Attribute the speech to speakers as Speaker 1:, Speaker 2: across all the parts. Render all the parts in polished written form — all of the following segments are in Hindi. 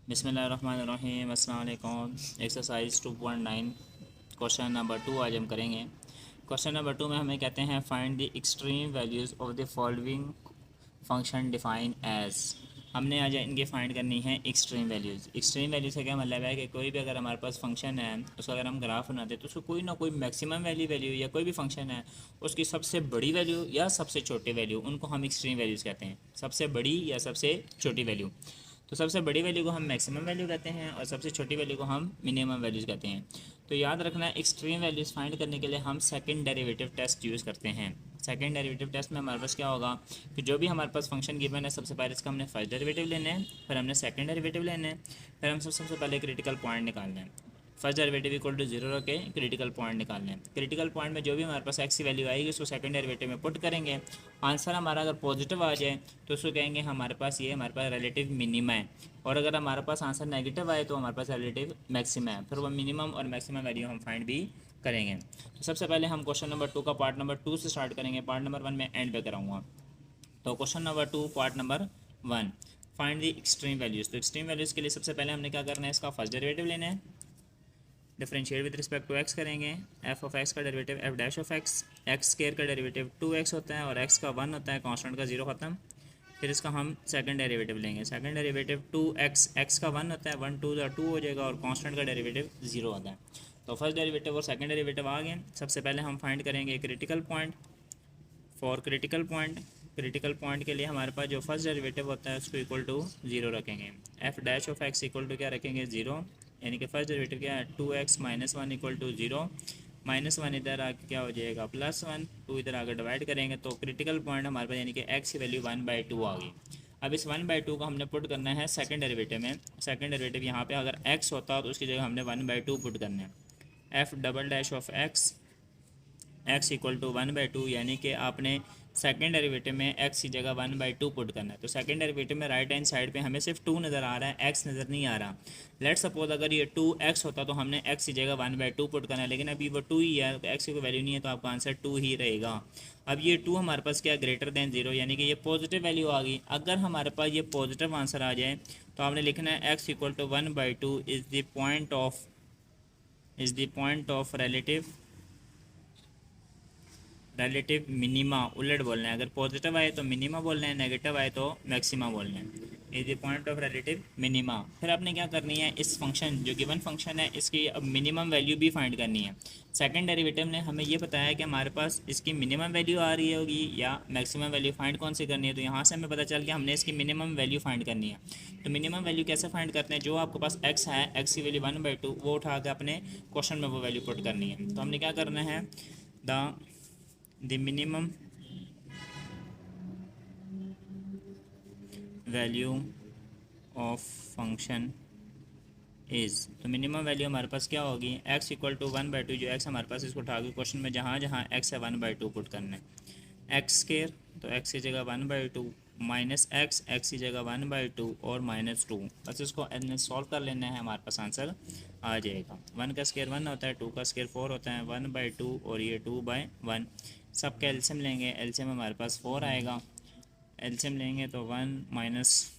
Speaker 1: बिस्मिल्लाहिर्रहमानिर्रहीम। अस्सलाम वालेकुम। एक्सरसाइज 2.9 क्वेश्चन नंबर 2 आज हम करेंगे। क्वेश्चन नंबर 2 में हमें कहते हैं find the extreme values of the following function define as. हमने आज इनकी फाइंड करनी है एक्सट्रीम वैल्यूज़। एक्सट्रीम वैल्यूज़ का क्या मतलब है कि कोई भी अगर हमारे पास फंक्शन है उसका अगर हम ग्राफ बनाते हैं तो उसको कोई ना कोई मैक्सिमम वैल्यू वैल्यू या कोई भी फंक्शन है उसकी सबसे बड़ी वैल्यू या सबसे छोटी वैल्यू, उनको हम एक्सट्रीम वैल्यूज़ कहते हैं। सबसे बड़ी या सबसे छोटी वैल्यू। तो सबसे बड़ी वैल्यू को हम मैक्सिमम वैल्यू कहते हैं और सबसे छोटी वैल्यू को हम मिनिमम वैल्यूज़ कहते हैं। तो याद रखना, एक्सट्रीम वैल्यूज़ फाइंड करने के लिए हम सेकंड डेरिवेटिव टेस्ट यूज़ करते हैं। सेकंड डेरिवेटिव टेस्ट में हमारे पास क्या होगा कि जो भी हमारे पास फंक्शन गिवन है सबसे पहले इसका हमने फर्स्ट डेरिवेटिव लेना है, फिर हमने सेकंड डेरिवेटिव लेना है, फिर हम सबसे पहले क्रिटिकल पॉइंट निकालना है। First derivative equal to zero रख के क्रिटिकल पॉइंट निकालना है। क्रिटिकल पॉइंट में जो भी हमारे पास एक्स की वैल्यू आएगी उसको सेकंड डेरिवेटिव में पुट करेंगे। आंसर हमारा अगर पॉजिटिव आ जाए तो उसको कहेंगे हमारे पास ये हमारे पास रिलेटिव मिनिमा है, और अगर हमारे पास आंसर नेगेटिव आए तो हमारे पास रिलेटिव मैक्सिमा है। फिर वो मिनिमम और मैक्सिमम वैल्यू हम फाइंड भी करेंगे। तो सबसे पहले हम क्वेश्चन नंबर 2 का पार्ट नंबर 2 से स्टार्ट करेंगे। पार्ट नंबर 1 में एंड पे कराऊंगा। तो question number 2 part number 1, find the extreme values. तो एक्सट्रीम वैल्यूज़ के लिए सबसे पहले हमने क्या करना है, इसका फर्स्ट डेरिवेटिव लेना है, differentiate with respect to X करेंगे। एफ ऑफ एक्स का derivative F dash of X, X square का डेरिवेटिव 2x होता है और एक्स का 1 होता है, कांस्टेंट का 0 खत्म। फिर इसका हम सेकंड डेरिवेटिव लेंगे। सेकंड डेरिवेटिव 2x, एक्स का 1 होता है, 1 2 2 हो जाएगा और कांस्टेंट का डेरिवेटिव 0 होता है। तो फर्स्ट डेरिवेटिव और सेकंड डेरिवेटिव आ गए। सबसे पहले हम फाइंड करेंगे critical point. For critical point के लिए हमारे पास जो फर्स्ट डेरिवेटिव होता है उसको इक्वल टू 0 रखेंगे। F dash of X equal to क्या रखेंगे, 0। यानी कि फर्स्ट डेरिवेटिव क्या है, 2x minus 1 equal to 0। Minus 1 इधर आके क्या हो जाएगा +1, 2 इधर आकर डिवाइड करेंगे तो क्रिटिकल पॉइंट हमारे पास यानी कि x की वैल्यू 1/2 आ गई। अब इस 1/2 को हमने पुट करना है सेकंड डेरिवेटिव में। सेकंड डेरिवेटिव यहाँ पे अगर x होता तो उसकी जगह हमने 1/2 पुट करना है। F double dash of X equal to 1/2, यानी कि आपने सेकेंड डेरिवेटिव में एक्स की जगह 1/2 पुट करना है। तो सेकेंड डेरिवेटिव में राइट हैंड साइड पे हमें सिर्फ 2 नज़र आ रहा है, एक्स नज़र नहीं आ रहा। लेट सपोज अगर ये 2x होता तो हमने एक्स की जगह 1/2 पुट करना है, लेकिन अभी वो 2 ही है तो एक्स की कोई वैल्यू नहीं है, तो आपका आंसर 2 ही रहेगा। अब ये 2 हमारे पास क्या ग्रेटर दैन 0, यानी कि ये पॉजिटिव वैल्यू आ गई। अगर हमारे पास ये पॉजिटिव आंसर आ जाए तो आपने लिखना है X equal to 1/2 is the point of relative minima. उलट बोलना है, अगर पॉजिटिव आए तो मिनिमा बोलना है, नेगेटिव आए तो मैक्सिमा बोलना है। Is the point of relative minima. फिर आपने क्या करनी है, इस फंक्शन जो गिवन फंक्शन है इसकी अब मिनिमम वैल्यू भी फाइंड करनी है। सेकंड डेरिवेटिव ने हमें ये बताया कि हमारे पास इसकी मिनिमम वैल्यू आ रही होगी या मैक्सिमम वैल्यू फाइंड कौन सी करनी है। तो यहाँ से हमें पता चल गया हमने इसकी मिनिमम वैल्यू फाइंड करनी है। तो मिनिमम वैल्यू कैसे फाइंड करते हैं, जो आपके पास एक्स है, एक्स की वैल्यू 1/2 वो उठा के अपने क्वेश्चन में वो वैल्यू पुट करनी है। तो हमने क्या करना है, the minimum value of function is. तो मिनिमम वैल्यू हमारे पास क्या होगी, x इक्वल टू 1/2, जो x हमारे पास इसको उठा के क्वेश्चन में जहाँ जहाँ x है 1/2 पुट करना है। एक्स स्केयर तो x की जगह 1/2 माइनस एक्स की जगह 1/2 और -2, बस इसको सॉल्व कर लेना है, हमारे पास आंसर आ जाएगा। 1 का स्केयर 1 होता है, 2 का स्केयर 4 होता है, 1/2 और ये 2/1। सबका एलसीएम लेंगे, एलसीएम हमारे पास 4 आएगा। एलसीएम लेंगे तो 1 माइनस,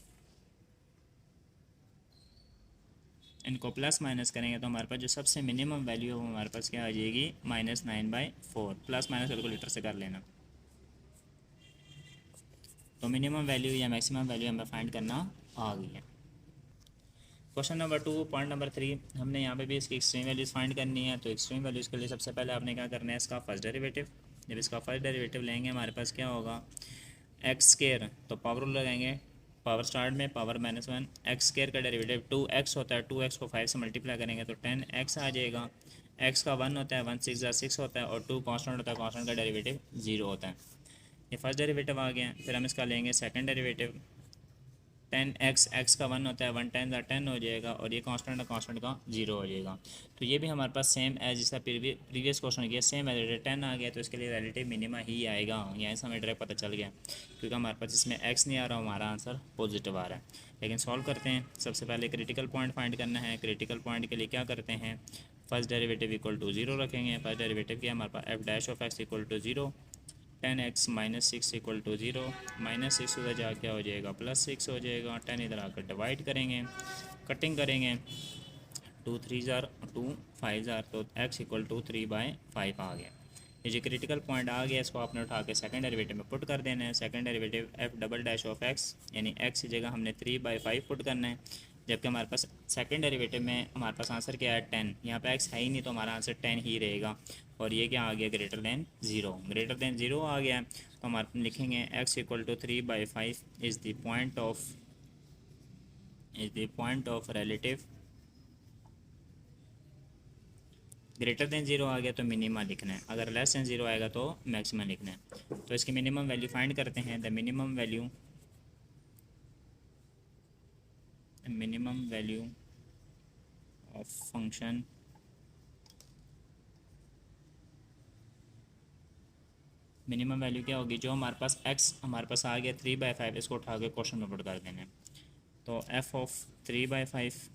Speaker 1: इनको प्लस माइनस करेंगे तो हमारे पास जो सबसे मिनिमम वैल्यू है वो हमारे पास क्या आ जाएगी, -9/4। प्लस माइनस कैलकुलेटर से कर लेना। तो मिनिमम वैल्यू या मैक्सिमम वैल्यू हमें फाइंड करना आ गई है। क्वेश्चन नंबर 2 पॉइंट नंबर 3, हमने यहाँ पे भी इसकी एक्सट्रीम वैल्यूज़ फाइंड करनी है। तो एक्सट्रीम वैल्यूज़ के लिए सबसे पहले आपने क्या करना है, इसका फर्स्ट डेरिवेटिव। जब इसका फर्स्ट डेरिवेटिव लेंगे हमारे पास क्या होगा, एक्स स्केयर तो पावर रूल लगाएंगे, पावर स्टार्ट में पावर -1। एक्स स्केयर का डेरिवेटिव 2x होता है, 2x को 5 से मल्टीप्लाई करेंगे तो 10x आ जाएगा। x का 1 होता है, 1 6 6 होता है और 2 कांस्टेंट होता है, कांस्टेंट का डेरिवेटिव 0 होता है। ये फर्स्ट डेरिवेटिव आ गया। फिर हम इसका लेंगे सेकंड डेरिवेटिव, 10x, x का 1 होता है, 1 10 10 हो जाएगा और ये कांस्टेंट है, कांस्टेंट का 0 हो जाएगा। तो ये भी हमारे पास सेम एज जिसका प्रीवियस क्वेश्चन किया, सेम एज 10 आ गया तो इसके लिए रिलेटिव मिनिमा ही आएगा। यहाँ से हमें डायरेक्ट पता चल गया, क्योंकि हमारे पास इसमें x नहीं आ रहा, हमारा आंसर पॉजिटिव आ रहा है। लेकिन सॉल्व करते हैं। सबसे पहले क्रिटिकल पॉइंट फाइंड करना है। क्रिटिकल पॉइंट के लिए क्या करते हैं, फर्स्ट डेरिवेटिव इक्वल टू 0 रखेंगे। फर्स्ट डेरिवेटिव क्या हमारे पास, F dash of X equal to 0, 10x minus 6 equal to 0, -6 उधर जा क्या हो जाएगा, +6 हो जाएगा। 10 इधर आकर डिवाइड करेंगे कटिंग करेंगे, 2 3 ज़ार 2 5 ज़ार, तो x इक्वल टू 3/5 आ गया। ये जो क्रिटिकल पॉइंट आ गया इसको आपने उठा के सेकंड डेरिवेटिव में पुट कर देना है। Second derivative f double dash of x यानी x की जगह हमने 3/5 पुट करना है, जबकि हमारे पास सेकंड डेरिवेटिव में हमारे पास आंसर क्या है 10। यहाँ पे x है ही नहीं तो हमारा आंसर 10 ही रहेगा। और ये क्या आ गया, greater than zero, greater than zero आ गया। तो हमारे लिखेंगे x equal to 3/5 is the point of relative, greater than zero आ गया तो मिनिमम लिखना है, अगर लेस दैन ज़ीरो आएगा तो मैक्सिमम लिखना है। तो इसकी मिनिमम वैल्यू फाइंड करते हैं। The minimum value of function minimum value क्या होगी, जो हमारे पास x हमारे पास आ गया 3/5, इसको उठा के क्वेश्चन में पुट कर देना है। तो f ऑफ 3/5,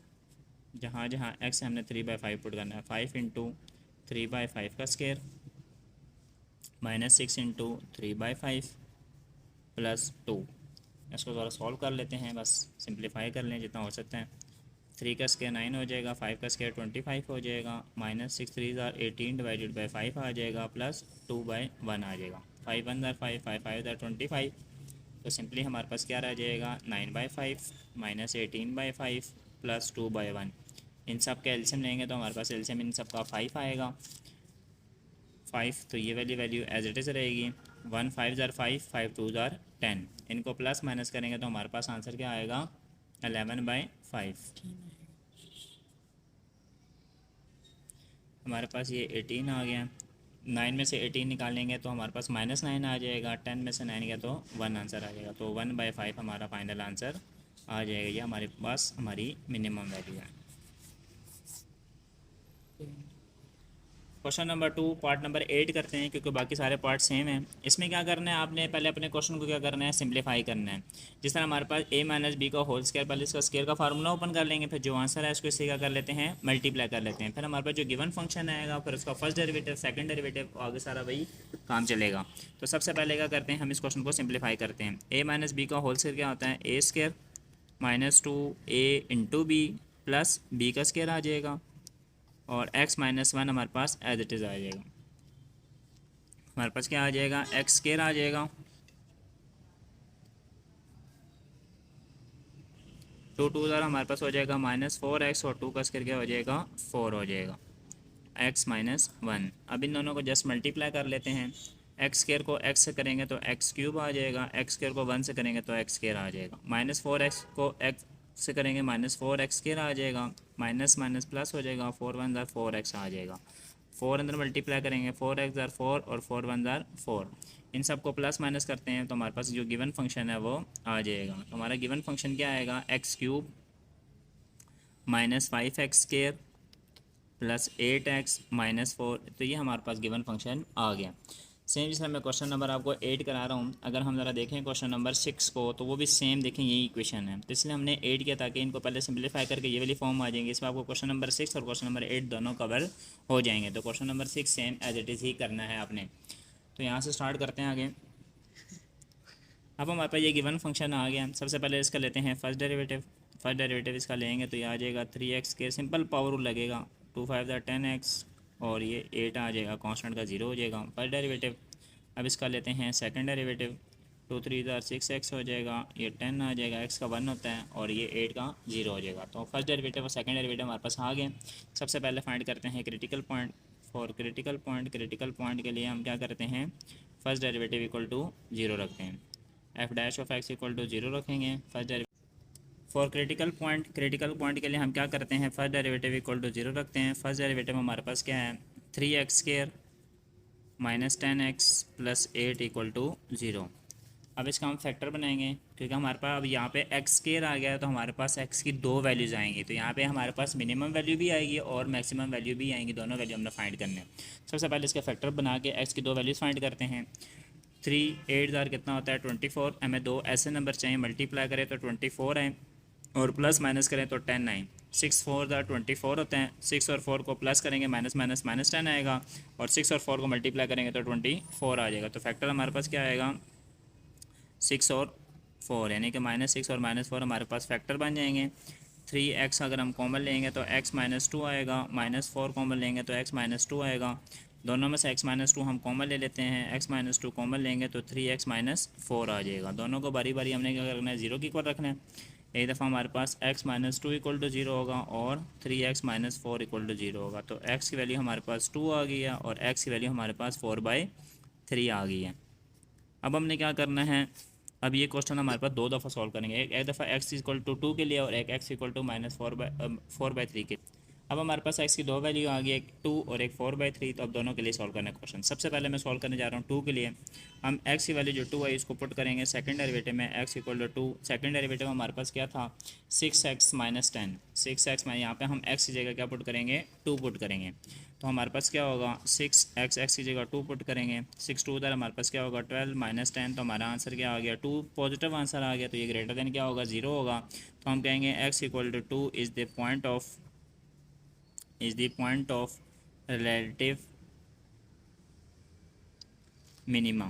Speaker 1: जहाँ जहाँ x हमने 3/5 पुट करना है, 5 इंटू 3/5 का स्केयर -6 इंटू 3/5 प्लस 2। इसको ज़रा सॉल्व कर लेते हैं, बस सिंप्लीफाई कर लें जितना हो सकता है। 3 का स्केयर 9 हो जाएगा, 5 का स्केयर 25 हो जाएगा, -6 3 ज़ार 18 डिवाइडेड बाई 5 आ जाएगा, प्लस 2/1 आ जाएगा। 5 1 ज़ार 5, 5 5 ज़ार 25। तो सिंपली हमारे पास क्या रह जाएगा, 9/5 -18/5 प्लस 2/1। इन सब का एलसीएम लेंगे तो हमारे पास एलसीएम इन सब का 5 आएगा, 5। तो ये वैल्यू एज इट इज़ रहेगी। 1 5 ज़ार 5, 5 2 ज़ार 10। इनको प्लस माइनस करेंगे तो हमारे पास आंसर क्या आएगा, 11/5। हमारे पास ये 18 आ गया। 9 में से 18 निकालेंगे तो हमारे पास -9 आ जाएगा, 10 में से 9 गया तो 1 आंसर आ जाएगा। तो 1/5 हमारा फाइनल आंसर आ जाएगा। ये हमारे पास हमारी मिनिमम वैल्यू है। क्वेश्चन नंबर 2 पार्ट नंबर 8 करते हैं, क्योंकि बाकी सारे पार्ट सेम हैं। इसमें क्या करना है, आपने पहले अपने क्वेश्चन को क्या करना है, सिंप्लीफाई करना है। जिस तरह हमारे पास a माइनस बी का होल स्क्वायर, पहले इसका स्क्वायर का फार्मूला ओपन कर लेंगे, फिर जो आंसर है उसको इससे क्या कर लेते हैं, मल्टीप्लाई कर लेते हैं। फिर हमारे पास जो गिवन फंक्शन आएगा, फिर उसका फर्स्ट डेरिवेटिव, सेकंड डेरिवेटिव, आगे सारा वही काम चलेगा। तो सबसे पहले क्या करते हैं, हम इस क्वेश्चन को सिंप्लीफाई करते हैं। a माइनस बी का होल स्क्वायर क्या होता है, a square -2a into B plus B का स्क्वायर आ जाएगा, और x -1 हमारे पास एज इट इज़ आ जाएगा। हमारे पास क्या आ जाएगा, x स्क्वायर आ जाएगा, 2 2 ज़रा हमारे पास हो जाएगा -4x, और 2 का स्क्वायर क्या हो जाएगा, 4 हो जाएगा, x -1। अब इन दोनों को जस्ट मल्टीप्लाई कर लेते हैं। x स्क्वायर को x से करेंगे तो x क्यूब आ जाएगा, x स्क्वायर को 1 से करेंगे तो x स्क्वायर आ जाएगा, -4x को x से करेंगे -4x स्क्वायर आ जाएगा, माइनस माइनस प्लस हो जाएगा, 4 1 ज़ार 4x आ जाएगा। 4 अंदर मल्टीप्लाई करेंगे, 4x ज़ार 4 और 4 1 ज़ार 4। इन सब को प्लस माइनस करते हैं तो हमारे पास जो गिवन फंक्शन है वो आ जाएगा। तो हमारा गिवन फंक्शन क्या आएगा, x cube -5x square plus 8x -4। तो ये हमारे पास गिवन फंक्शन आ गया। सेम जिस तरह मैं क्वेश्चन नंबर आपको 8 करा रहा हूँ, अगर हम ज़रा देखें क्वेश्चन नंबर 6 को, तो वो भी सेम देखें यही इक्वेशन है। तो इसलिए हमने 8 किया ताकि इनको पहले सिंप्लीफाई करके ये वाली फॉर्म आ जाएंगे। इसमें आपको क्वेश्चन नंबर 6 और क्वेश्चन नंबर 8 दोनों कवर हो जाएंगे। तो question number 6 same as it is ही करना है आपने। तो यहाँ से स्टार्ट करते हैं आगे। अब हमारे पास ये गिवन फंक्शन आ गया। सबसे पहले इसका लेते हैं फर्स्ट डेरिवेटिव इसका लेंगे तो ये आ जाएगा 3x के सिंपल पावर लगेगा, 2 5 ज़ार 10x, और ये 8 आ जाएगा, कांस्टेंट का 0 हो जाएगा फर्स्ट डेरिवेटिव। अब इसका लेते हैं सेकंड डेरिवेटिव, 2 3 ज़ार 6x हो जाएगा, ये 10 आ जाएगा, x का 1 होता है, और ये 8 का 0 हो जाएगा। तो फर्स्ट डेरिवेटिव और सेकंड डेरिवेटिव हमारे पास आ गए। सबसे पहले फाइंड करते हैं critical point. For critical point के लिए हम क्या करते हैं, फर्स्ट डेरिवेटिव इक्वल टू 0 रखते हैं, f dash of x equal to 0 रखेंगे first derivative. For critical point के लिए हम क्या करते हैं, फर्स्ट डेरिवेटिव इक्वल टू 0 रखते हैं। फर्स्ट डेरिवेटिव हमारे पास क्या है, 3x square -10x plus 8 equal to 0। अब इसका हम फैक्टर बनाएंगे, क्योंकि हमारे पास अब यहाँ पे x स्क्वायर आ गया है, तो हमारे पास x की 2 वैल्यूज़ आएंगी। तो यहाँ पे हमारे पास मिनिमम वैल्यू भी आएगी और मैक्सिमम वैल्यू भी आएंगी, दोनों वैल्यू हमने फाइंड करने हैं। सबसे पहले इसका फैक्टर बना के x की 2 वैल्यूज़ फाइंड करते हैं। 3 8 ज़ार कितना होता है 24, हमें 2 ऐसे नंबर चाहिए, मल्टीप्लाई करें तो 24 आए और प्लस माइनस करें तो 10 आए। 6 4 ज़ार 24 होते हैं, 6 और 4 को प्लस करेंगे -10 आएगा, और 6 और 4 को मल्टीप्लाई करेंगे तो 24 आ जाएगा। तो फैक्टर हमारे पास क्या आएगा, 6 और 4, यानी कि -6 और -4 हमारे पास फैक्टर बन जाएंगे। 3x अगर हम कॉमन लेंगे तो x माइनस टू आएगा, -4 कॉमन लेंगे तो x माइनस टू आएगा। दोनों में से x माइनस टू हम कॉमन ले लेते हैं, x माइनस टू कॉमन लेंगे तो 3x माइनस 4 आ जाएगा। दोनों को बारी बारी हमने क्या करना है, 0 की इक्वल रखना है। एक दफ़ा हमारे पास x minus two equal to 0 होगा और 3x माइनस 4 इक्वल टू 0 होगा। तो x की वैल्यू हमारे पास 2 आ गई है और x की वैल्यू हमारे पास 4/3 आ गई है। अब हमने क्या करना है, अब ये क्वेश्चन हमारे पास दो दफ़ा सॉल्व करेंगे, एक दफ़ा x इक्वल टू 2 के लिए और एक x इक्वल टू -4/3 के। अब हमारे पास x की दो वैल्यू आ गई, एक 2 और एक 4/3। तो अब दोनों के लिए सॉल्व करना है क्वेश्चन। सबसे पहले मैं सॉल्व करने जा रहा हूँ 2 के लिए। हम x की वैल्यू जो 2 है इसको पुट करेंगे सेकंड डेरिवेटिव में, x equal to 2। Second derivative हमारे पास क्या था, 6x माइनस 10। 6x में यहाँ पे हम x की जगह क्या पुट करेंगे, 2 पुट करेंगे। तो हमारे पास क्या होगा, 6x, x की जगह 2 पुट करेंगे, 6 2 उधर हमारे पास क्या होगा 12 माइनस 10। तो हमारा आंसर क्या आ गया, 2 पॉजिटिव आंसर आ गया। तो ये ग्रेटर देन क्या होगा, 0 होगा। तो हम कहेंगे x equal to 2 is the point of relative minima.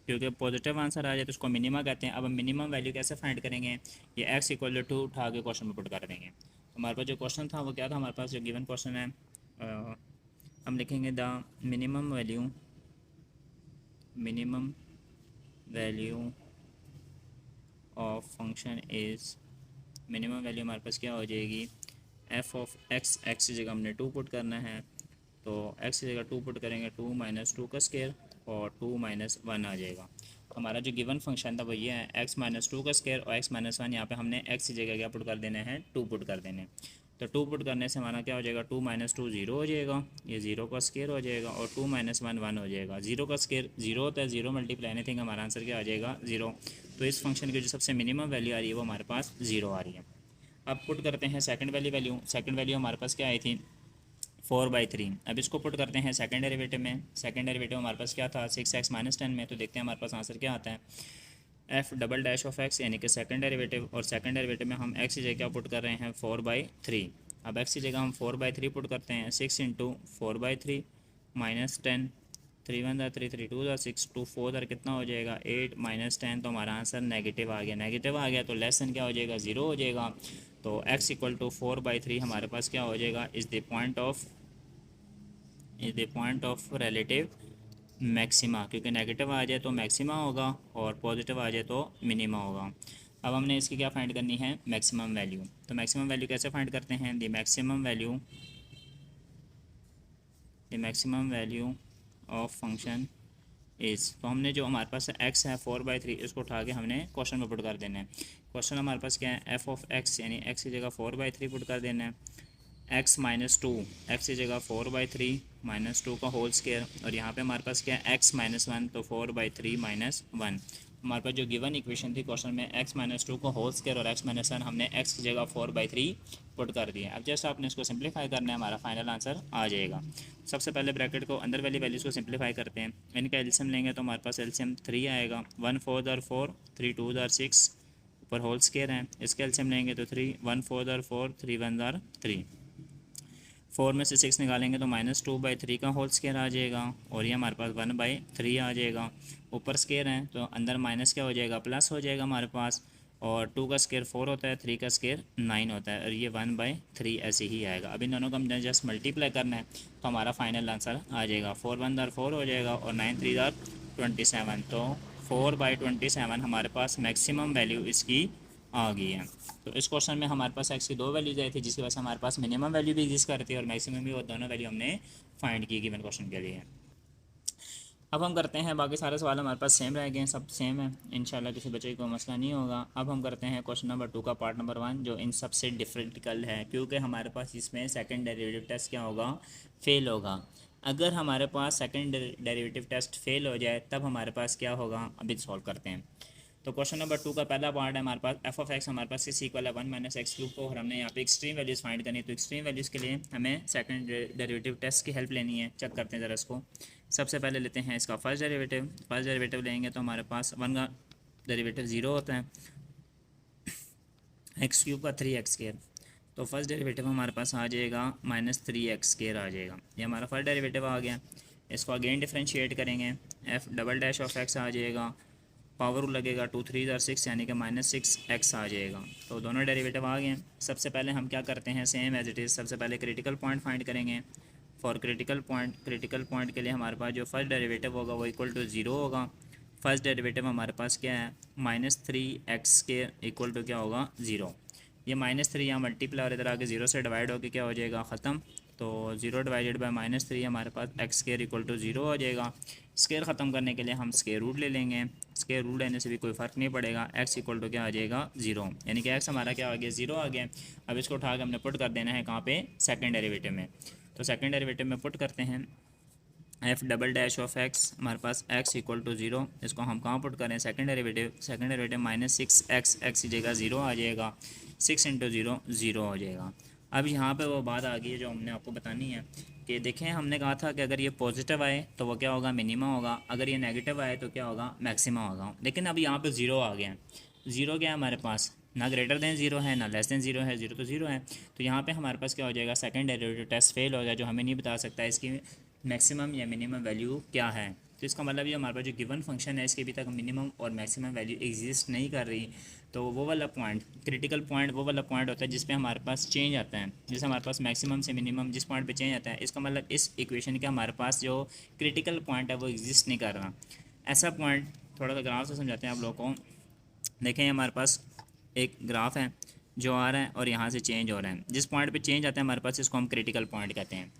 Speaker 1: क्योंकि पॉजिटिव आंसर आ जाए तो उसको मिनिमा कहते हैं। अब हम मिनिमम वैल्यू कैसे फाइंड करेंगे, ये x इक्वल टू 2 उठा के क्वेश्चन में पुट कर देंगे। तो हमारे पास जो क्वेश्चन था वो क्या था, हमारे पास जो गिवन क्वेश्चन है, हम लिखेंगे the minimum value of function is, minimum value हमारे पास क्या हो जाएगी, f ऑफ x। x की जगह हमने 2 पुट करना है, तो x की जगह 2 पुट करेंगे, 2 माइनस 2 का स्क्वायर और 2 माइनस 1 आ जाएगा। हमारा जो गिवन फंक्शन था वो ये है, x माइनस 2 का स्क्वायर और x माइनस 1। यहाँ पे हमने x की जगह क्या पुट कर देना है, 2 पुट कर देने। तो 2 पुट करने से हमारा क्या हो जाएगा, 2 माइनस 2 0 हो जाएगा, ये 0 का स्क्वायर हो जाएगा और 2 माइनस 1 1 हो जाएगा। 0 का स्क्वायर 0 होता है, 0 मल्टीप्लाई एनीथिंग, हमारा आंसर क्या आ जाएगा, 0। तो इस फंक्शन की जो सबसे मिनिमम वैल्यू आ रही है वो हमारे पास 0 आ रही है। अब पुट करते हैं सेकंड वैल्यू। सेकंड वैल्यू हमारे पास क्या आई थी, 4/3। अब इसको पुट करते हैं सेकंड डेरिवेटिव में। सेकंड डेरिवेटिव हमारे पास क्या था, 6x माइनस 10 में। तो देखते हैं हमारे पास आंसर क्या आता है, f double dash of x यानी कि सेकंड डेरिवेटिव। और सेकंड डेरिवेटिव में हम x की जगह क्या पुट कर रहे हैं, 4/3। अब x की जगह हम 4/3 पुट करते हैं, 6 इंटू 4/3 माइनस 10, 3 1 3 3 2 6 2 4 कितना हो जाएगा, 8 माइनस 10। तो हमारा आंसर नेगेटिव आ गया। नेगेटिव आ गया तो लेस देन क्या हो जाएगा, 0 हो जाएगा। तो x इक्वल टू 4/3 हमारे पास क्या हो जाएगा, is the point of relative maxima. क्योंकि नेगेटिव आ जाए तो मैक्सिमा होगा और पॉजिटिव आ जाए तो मिनिमा होगा। अब हमने इसकी क्या फाइंड करनी है, मैक्सिमम वैल्यू। तो मैक्सिमम वैल्यू कैसे फाइंड करते हैं, the maximum value of function is. तो हमने जो हमारे पास x है 4/3, इसको उठा के हमने क्वेश्चन में पुट कर देना है। क्वेश्चन हमारे पास क्या है, f ऑफ x यानी x की जगह 4/3 पुट कर देना है, x माइनस 2, एक्स की जगह 4/3 माइनस 2 का होल स्क्वायर। और यहाँ पे हमारे पास क्या है, x माइनस 1, तो 4/3 माइनस 1। हमारे पास जो गिवन इक्वेशन थी क्वेश्चन में, x माइनस 2 का होल स्क्वायर और x माइनस 1, हमने x की जगह 4/3 पुट कर दिया। अब जैसे आपने इसको सिंप्लीफाई करना है, हमारा फाइनल आंसर आ जाएगा। सबसे पहले ब्रैकेट को अंदर वाली वैल्यूज़ को सिंप्लीफाई करते हैं। इनका एलसीएम लेंगे तो हमारे पास एलसीएम 3 आएगा, 1 4 4, 3 2 6, ऊपर होल स्क्वायर है। इसका एलसीएम लेंगे तो 3 1 4 4, 3 1 3। 4 में से 6 निकालेंगे तो -2/3 का होल स्क्वायर आ जाएगा और ये हमारे पास 1/3 आ जाएगा। ऊपर स्क्वायर है तो अंदर माइनस क्या हो जाएगा, प्लस हो जाएगा हमारे पास। और 2 का स्क्वायर 4 होता है, 3 का स्क्वायर 9 होता है और ये 1/3 ऐसे ही आएगा। अब इन दोनों को हम जस्ट मल्टीप्लाई करना है तो हमारा फाइनल आंसर आ जाएगा, 4 1 4 हो जाएगा और 9 3 27। तो 4/27 हमारे पास मैक्सिमम वैल्यू इसकी आ गई है। तो इस क्वेश्चन में हमारे पास x की दो वैल्यूज आई थी, जिसकी वजह से हमारे पास मिनिमम वैल्यू भी एग्जिस्ट करती है और मैक्सिमम भी, और दोनों वैल्यू हमने फाइंड की गिवन क्वेश्चन के लिए। अब हम करते हैं, बाकी सारे सवाल हमारे पास सेम रह गए हैं, सब सेम है, इंशाल्लाह किसी बच्चे को मसला नहीं होगा। अब हम करते हैं क्वेश्चन नंबर 2 का पार्ट नंबर 1, जो इन सबसे डिफरेंटिकल है, क्योंकि हमारे पास इसमें सेकंड डेरिवेटिव टेस्ट क्या होगा, फेल होगा। अगर हमारे पास सेकंड डेरिवेटिव टेस्ट फेल हो जाए तब हमारे पास क्या होगा, अभी सॉल्व करते हैं। तो क्वेश्चन नंबर 2 का पहला पार्ट है हमारे पास, f ऑफ x हमारे पास इस इक्वल है 1 माइनस एक्स क्यूब को, और हमने यहाँ पे एक्सट्रीम वैल्यूज़ फाइंड करनी है। तो एक्सट्रीम वैल्यूज़ के लिए हमें सेकंड डेरिवेटिव टेस्ट की हेल्प लेनी है। चेक करते हैं ज़रा इसको। सबसे पहले लेते हैं इसका फर्स्ट डेरिवेटिव। फर्स्ट डेरिवेटिव लेंगे तो हमारे पास 1 का डेरिवेटिव 0 होता है, एक्स क्यूब का 3x स्क्वायर। तो फर्स्ट डेरिवेटिव हमारे पास आ जाएगा -3x स्क्वायर आ जाएगा। ये हमारा फर्स्ट डेरिवेटिव आ गया। इसको अगेन डिफ्रेंशिएट करेंगे, f double dash of x आ जाएगा पावर रूल लगेगा, 2 3 ज़ार 6 यानी कि -6x आ जाएगा। तो दोनों डेरिवेटिव आ गए हैं। सबसे पहले हम क्या करते हैं, सेम एज इट इज़, सबसे पहले क्रिटिकल पॉइंट फाइंड करेंगे। फॉर क्रिटिकल पॉइंट के लिए हमारे पास जो फर्स्ट डेरिवेटिव होगा वो इक्वल टू 0 होगा। फर्स्ट डेरिवेटिव हमारे पास क्या है, -3x के इक्वल टू क्या होगा, 0। ये -3 यहाँ मल्टीप्लाई और इधर आके 0 से डिवाइड होकर क्या हो जाएगा, ख़त्म। तो 0 डिवाइडेड बाय -3 हमारे पास एक्स स्केयर इक्वल टू 0 हो जाएगा। स्केयर ख़त्म करने के लिए हम स्केयर रूट ले लेंगे। स्केयर रूट लेने से भी कोई फ़र्क नहीं पड़ेगा, एक्स इक्वल टू क्या आ जाएगा, 0, यानी कि एक्स हमारा क्या आ गया, 0 आ गया। अब इसको उठा के हमने पुट कर देना है कहाँ पे, सेकंड डेरिवेटिव में। तो सेकंड डेरिवेटिव में पुट करते हैं, F double dash of x, हमारे पास एक्स इक्वल टू 0। इसको हम कहाँ पुट करें, सेकंड डेरिवेटिव -6x, एक्स की जगह 0 आ जाएगा। 6 इंटू 0 0 हो जाएगा। अब यहाँ पे वो बात आ गई है जो हमने आपको बतानी है कि देखें, हमने कहा था कि अगर ये पॉजिटिव आए तो वो क्या होगा, मिनिमा होगा, अगर ये नेगेटिव आए तो क्या होगा, मैक्सिमा होगा। लेकिन अब यहाँ पे 0 आ गया है। 0 क्या है हमारे पास, ना ग्रेटर देन 0 है ना लेस देन 0 है, 0 तो 0 है। तो यहाँ पे हमारे पास क्या हो जाएगा, सेकंड डेरिवेटिव टेस्ट फेल हो गया, जो हमें नहीं बता सकता इसकी मैक्सिमम या मिनिमम वैल्यू क्या है। तो इसका मतलब ये हमारे पास जो गिवन फंक्शन है इसके अभी तक मिनिमम और मैक्सिमम वैल्यू एग्जिस्ट नहीं कर रही। तो वो वाला पॉइंट, क्रिटिकल पॉइंट वो वाला पॉइंट होता है जिस पे हमारे पास चेंज आता है, जैसे हमारे पास मैक्सिमम से मिनिमम जिस पॉइंट पे चेंज आता है, इसका मतलब इस इक्वेशन के हमारे पास जो क्रिटिकल पॉइंट है वो एग्जिस्ट नहीं कर रहा। ऐसा पॉइंट थोड़ा सा ग्राफ से समझाते हैं आप लोगों को। देखें, हमारे पास एक ग्राफ है जो आ रहा है और यहाँ से चेंज हो रहा है। जिस पॉइंट पे चेंज आता है हमारे पास, इसको हम क्रिटिकल पॉइंट कहते हैं।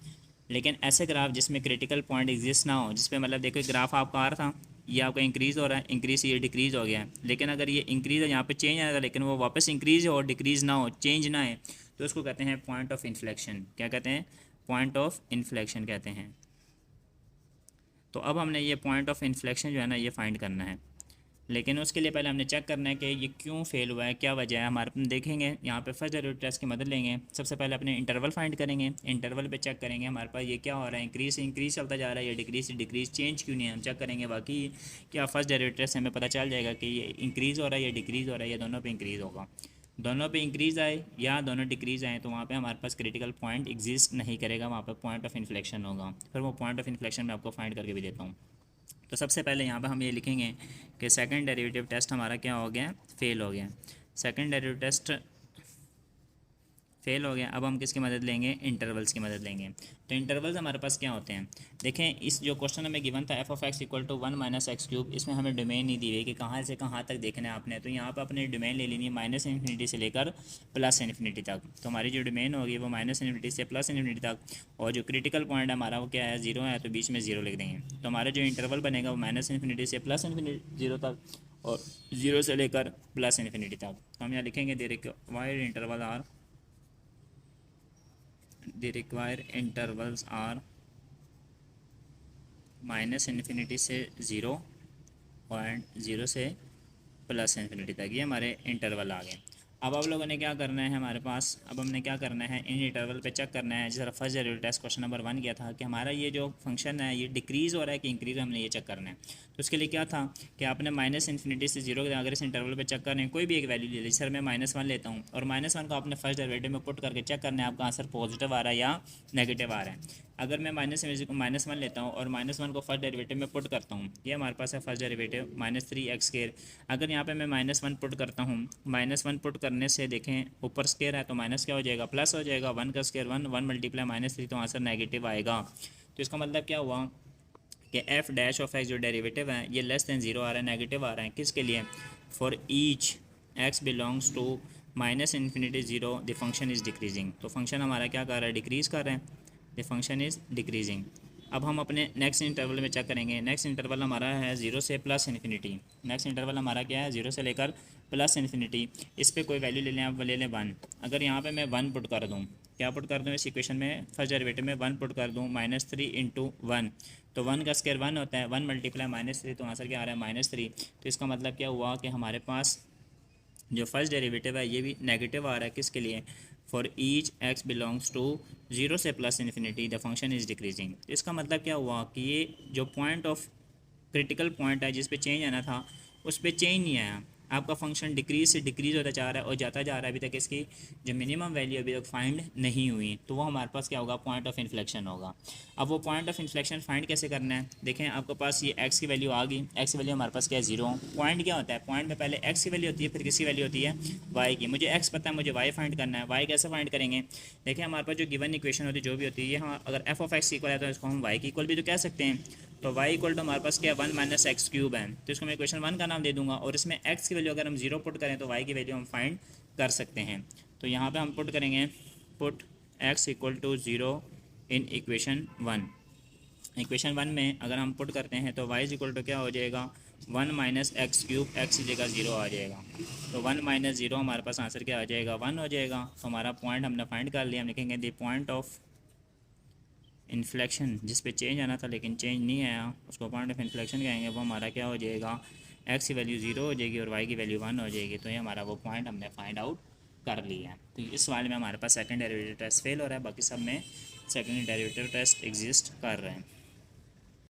Speaker 1: लेकिन ऐसे ग्राफ जिसमें क्रिटिकल पॉइंट एग्जिस्ट ना हो, जिस पे मतलब देखो ग्राफ आपका आ रहा था, ये आपका इंक्रीज़ हो रहा है, इंक्रीज़ ये डिक्रीज़ हो गया है। लेकिन अगर ये इंक्रीज़ है, यहाँ पे चेंज आएगा, लेकिन वो वापस इंक्रीज़ हो, डिक्रीज़ ना हो, चेंज ना है, तो उसको कहते हैं पॉइंट ऑफ इन्फ्लेक्शन। क्या कहते हैं, पॉइंट ऑफ इन्फ्लेक्शन कहते हैं। तो अब हमने ये पॉइंट ऑफ इन्फ्लेक्शन जो है ना, ये फाइंड करना है। लेकिन उसके लिए पहले हमने चेक करना है कि ये क्यों फेल हुआ है, क्या वजह है। हमारे देखेंगे यहाँ पे फर्स्ट डेरिवेटिव टेस्ट की मदद लेंगे। सबसे पहले अपने इंटरवल फाइंड करेंगे। इंटरवल पे चेक करेंगे हमारे पास ये क्या हो रहा है, इंक्रीज़ चलता जा रहा है या डिक्रीज़ चेंज क्यों नहीं है, हम चेक करेंगे। बाकी क्या फर्स्ट डेरिवेटिव टेस्ट से हमें पता चल जाएगा कि ये इंक्रीज़ हो रहा है या डिक्रीज़ हो रहा है, या दोनों पर इंक्रीज़ होगा। दोनों पे इंक्रीज़ आए या दोनों डिक्रीज़ आए तो वहाँ पे हमारे पास क्रिटिकल पॉइंट एग्जिस्ट नहीं करेगा, वहाँ पे पॉइंट ऑफ इन्फ्लेक्शन होगा। फिर वो पॉइंट ऑफ इन्फ्लेक्शन मैं आपको फाइंड करके भी देता हूँ। तो सबसे पहले यहाँ पे हम ये लिखेंगे कि सेकंड डेरिवेटिव टेस्ट हमारा क्या हो गया, फेल हो गया। सेकंड डेरिवेटिव टेस्ट फेल हो गया। अब हम किसकी मदद लेंगे, इंटरवल्स की मदद लेंगे। तो इंटरवल्स हमारे पास क्या होते हैं, देखें, इस जो क्वेश्चन हमें गिवन था f(x) इक्वल टू 1 - x³, इसमें हमें डोमेन नहीं दी हुई कि कहाँ से कहाँ तक देखना है आपने। तो यहाँ पर अपने डोमेन ले लेनी है -∞ से लेकर +∞ तक। तो हमारी जो डोमेन होगी वो -∞ से +∞ तक, और जो क्रिटिकल पॉइंट है हमारा वो क्या है, 0 है, तो बीच में 0 लिख देंगे। तो हमारा जो इंटरवल बनेगा वो -∞ से +∞ तक और 0 से लेकर +∞ तक। तो हम यहाँ लिखेंगे the required intervals are -∞ से 0 और 0 से +∞ तक। ये हमारे इंटरवल आ गए। अब आप लोगों ने क्या करना है हमारे पास, अब हमने क्या करना है, इन इंटरवल पे चेक करना है। जैसे first derivative test question number 1 किया था कि हमारा ये जो फंक्शन है ये डिक्रीज़ हो रहा है कि इंक्रीज़, हमने ये चेक करना है। तो उसके लिए क्या था कि आपने -∞ से 0 अगर इस इंटरवल पे चेक करना है, कोई भी एक वैल्यू ले लीजिए। सर मैं -1 लेता हूँ, और -1 को आपने फर्स्ट डेरिवेटिव में पुट करके चेक करना है आपका आंसर पॉजिटिव आ रहा है या नेगेटिव आ रहा है। अगर मैं -1 लेता हूँ और -1 को फर्स्ट डेरिवेटिव में पुट करता हूँ, ये हमारे पास है फर्स्ट डेरिवेटिव -3x²। अगर यहाँ पे मैं -1 पुट करता हूँ, -1 पुट करने से देखें ऊपर स्केयर है तो माइनस क्या हो जाएगा, प्लस हो जाएगा। 1 का स्केयर 1, 1 मल्टीप्लाई -3, तो आंसर नेगेटिव आएगा। तो इसका मतलब क्या हुआ कि f डैश ऑफ x जो डेरिवेटिव है ये लेस देन 0 आ रहा है, नेगेटिव आ रहा है। किसके लिए, for each x belongs to -∞ 0 the function is decreasing. तो फंक्शन हमारा क्या कर रहा है, डिक्रीज़ कर रहा है, द फंक्शन इज़ डिक्रीजिंग। अब हम अपने नेक्स्ट इंटरवल में चेक करेंगे। नेक्स्ट इंटरवल हमारा है 0 से +∞। नेक्स्ट इंटरवल हमारा क्या है, 0 से लेकर +∞। इस पर कोई वैल्यू ले लें, आप ले लें 1। अगर यहाँ पे मैं 1 पुट कर दूँ, क्या पुट कर दूँ इस इक्वेशन में, फर्स्ट डेरिवेटिव में 1 पुट कर दूँ, -3 × 1, तो 1 का स्केयर 1 होता है, 1 मल्टीप्लाई -3, तो आंसर क्या आ रहा है, -3। तो इसका मतलब क्या हुआ कि हमारे पास जो फर्स्ट डेरिवेटिव है ये भी नेगेटिव आ रहा है। किसके लिए, for each x belongs to 0 से +∞ द फंक्शन इज़ डिक्रीजिंग। इसका मतलब क्या हुआ कि ये जो पॉइंट ऑफ क्रिटिकल पॉइंट है जिस पे चेंज आना था उस पर चेंज नहीं आया। आपका फंक्शन डिक्रीज से डिक्रीज होता जा रहा है और जाता जा रहा है, अभी तक इसकी जो मिनिमम वैल्यू अभी तक फाइंड नहीं हुई, तो वो हमारे पास क्या होगा, पॉइंट ऑफ इन्फ्लेक्शन होगा। अब वो पॉइंट ऑफ इन्फ्लेक्शन फाइंड कैसे करना है, देखें आपके पास ये एक्स की वैल्यू आ गई, एक्स की वैल्यू हमारे पास क्या है, 0। पॉइंट क्या होता है, पॉइंट में पहले एक्स की वैल्यू होती है, फिर किसकी वैल्यू होती है, वाई की। मुझे एक्स पता है, मुझे वाई फाइंड करना है, वाई कैसे फाइंड करेंगे, देखिए हमारे पास जो गिवन इक्वेशन होती है जो भी होती है, हाँ अगर एफ ऑफ एक्स इक्वल है तो इसको हम वाई की इक्वल भी तो कह सकते हैं। तो y इक्वल टू हमारे पास क्या है, 1 माइनस एक्स क्यूब है, तो इसको मैं इक्वेशन 1 का नाम दे दूंगा, और इसमें x की वैल्यू अगर हम 0 पुट करें तो y की वैल्यू हम फाइंड कर सकते हैं। तो यहाँ पे हम पुट करेंगे, put x equal to 0 in equation 1। Equation 1 में अगर हम पुट करते हैं तो y इक्वल टू क्या हो जाएगा, 1 माइनस एक्स क्यूब, एक्स की जगह 0 आ जाएगा, तो 1 माइनस 0 हमारे पास आंसर क्या आ जाएगा, 1 हो जाएगा। तो हमारा पॉइंट हमने फाइंड कर लिया, हम लिखेंगे द पॉइंट ऑफ इन्फ्लेक्शन, जिस पे चेंज आना था लेकिन चेंज नहीं आया, उसको पॉइंट ऑफ इन्फ्लेक्शन कहेंगे। वो हमारा क्या हो जाएगा, एक्स की वैल्यू 0 हो जाएगी और वाई की वैल्यू 1 हो जाएगी। तो ये हमारा वो पॉइंट हमने फाइंड आउट कर लिया है। तो इस सवाल में हमारे पास सेकंड डेरिवेटिव टेस्ट फेल हो रहा है, बाकी सब में सेकंड डेरिवेटिव टेस्ट एग्जिस्ट कर रहे हैं।